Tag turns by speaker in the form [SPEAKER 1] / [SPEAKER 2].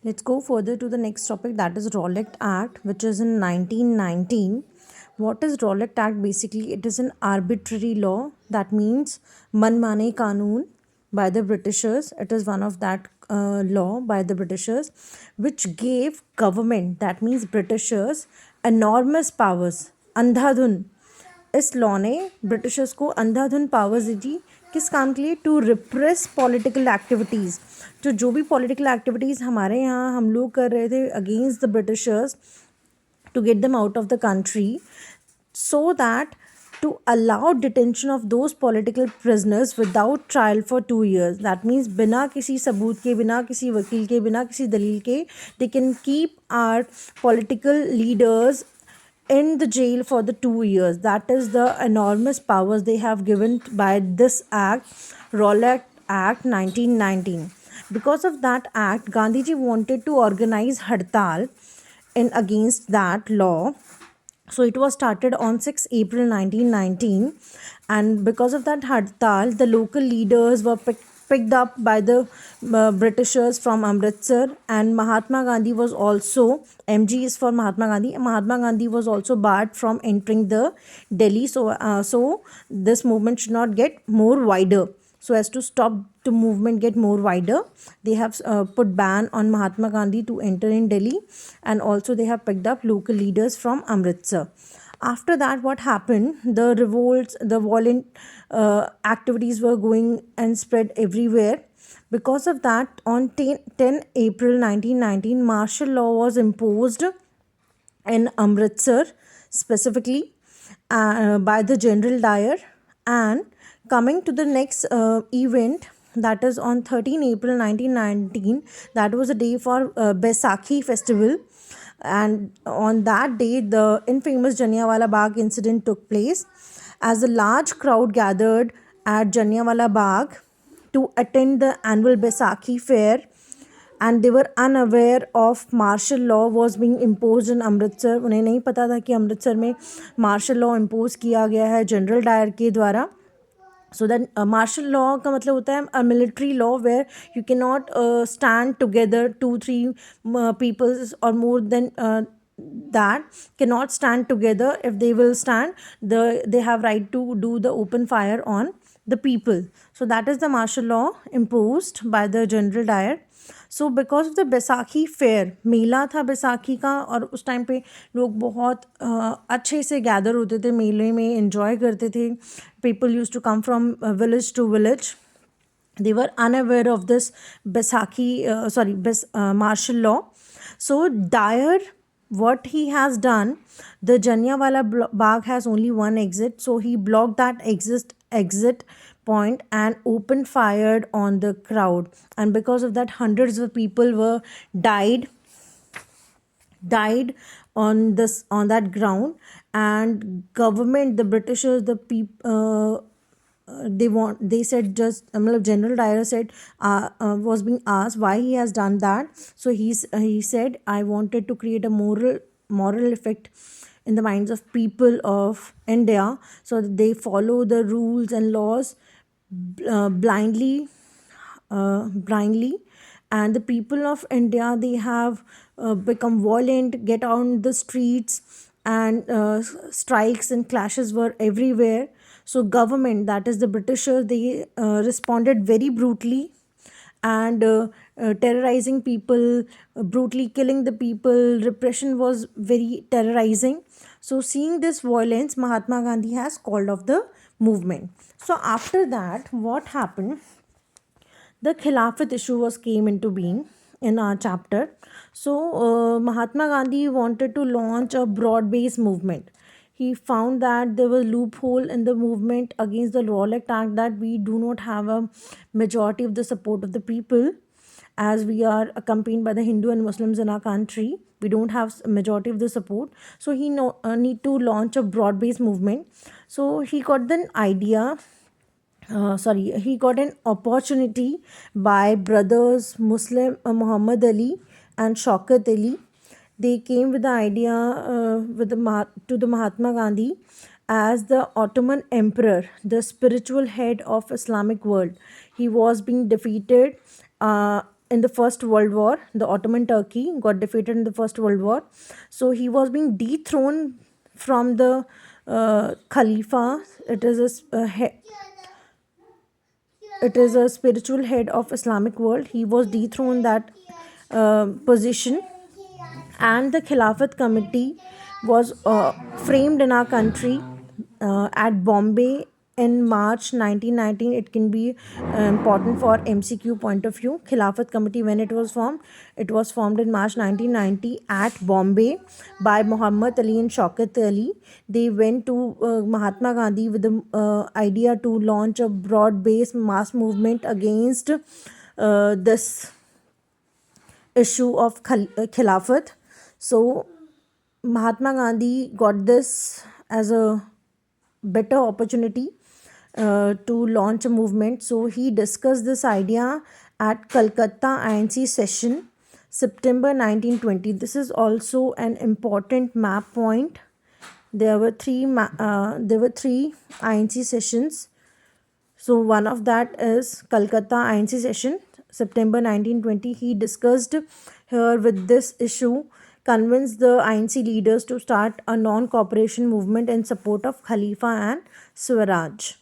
[SPEAKER 1] Let's go further to the next topic, that is Rowlatt Act, which is in 1919. What is Rowlatt Act? Basically, it is an arbitrary law. That means Manmane Kanun by the Britishers. It is one of that law by the Britishers, which gave government, that means Britishers, enormous powers. Andhadhun, इस law ने britishers को अंधाधुन powers दी थी किस काम के लिए? To repress political activities. तो जो भी पॉलिटिकल एक्टिविटीज़ हमारे यहाँ हम लोग कर रहे थे against the Britishers to get them out of the country, so that to allow detention of those political prisoners without trial for 2 years. That means बिना किसी सबूत के, बिना किसी वकील के, बिना किसी दलील के, they can keep our political leaders in the jail for the 2 years. That is the enormous powers they have given by this act, Rowlatt Act 1919. Because of that act, Gandhi ji wanted to organize Hartal in against that law. So it was started on 6 April 1919, and because of that Hartal, the local leaders were picked up by the Britishers from Amritsar, and Mahatma Gandhi was also, MG is for Mahatma Gandhi, Mahatma Gandhi was also barred from entering the Delhi, so this movement should not get more wider. So as to stop the movement get more wider, they have put ban on Mahatma Gandhi to enter in Delhi, and also they have picked up local leaders from Amritsar. After that, what happened? The revolts, the violent activities were going and spread everywhere. Because of that, on 10 April 1919, martial law was imposed in Amritsar specifically by the General Dyer. And coming to the next event, that is on 13 April 1919, that was a day for Baisakhi festival, and on that day the infamous Jallianwala Bagh incident took place, as a large crowd gathered at Jallianwala Bagh to attend the annual Baisakhi fair, and they were unaware of martial law was being imposed in Amritsar. उन्हें नहीं पता था कि अमृतसर में martial law impose किया गया है general Dyer के द्वारा. So then martial law का मतलब होता है a military law where you cannot stand together, 2-3 people or more than that cannot stand together. If they will stand, they have right to do the open fire on the people. So that is the martial law imposed by the General Dyer. So because of the Baisakhi fair, मेला था बैसाखी का, और उस time पे लोग बहुत अच्छे से गैदर होते थे मेले में, एंजॉय करते थे. People use to come from village to village. They were unaware of this martial law. So Dyer, what he has done, the Jallianwala Bagh has only one exit, so he blocked that exit point and opened fired on the crowd, and because of that hundreds of people were died on that ground. And government, the Britishers, the people, they said, just General Dyer said, was being asked why he has done that. So he said, I wanted to create a moral effect in the minds of people of India, so that they follow the rules and laws blindly, and the people of India, they have become violent, get on the streets, and strikes and clashes were everywhere. So government, that is the Britishers, they responded very brutally, and terrorizing people, brutally killing the people. Repression was very terrorizing. So seeing this violence, Mahatma Gandhi has called off the movement. So after that, what happened? The Khilafat issue came into being in our chapter. So Mahatma Gandhi wanted to launch a broad-based movement. He found that there was loophole in the movement against the Rowlatt Act, that we do not have a majority of the support of the people, as we are accompanied by the Hindu and Muslims in our country. We don't have a majority of the support. So he need to launch a broad-based movement. So he got the idea. He got an opportunity by brothers Muslim Muhammad Ali and Shaukat Ali. They came with the idea to the Mahatma Gandhi as the Ottoman emperor, the spiritual head of Islamic world. He was being defeated in the First World War. The Ottoman Turkey got defeated in the First World War. So he was being dethroned from the Khalifa. It is a spiritual head of Islamic world. He was dethroned that position, and the Khilafat committee was framed in our country at Bombay in March 1919. It can be important for MCQ point of view. Khilafat committee, when it was formed in March 1990 at Bombay by Muhammad Ali and Shaukat Ali. They went to Mahatma Gandhi with the idea to launch a broad-based mass movement against this issue of Khilafat. So Mahatma Gandhi got this as a better opportunity to launch a movement. So he discussed this idea at Calcutta INC session, September 1920. This is also an important map point. There were three INC sessions. So one of that is Calcutta INC session, September 1920. He discussed here with this issue, convinced the INC leaders to start a non-cooperation movement in support of Khalifa and Swaraj.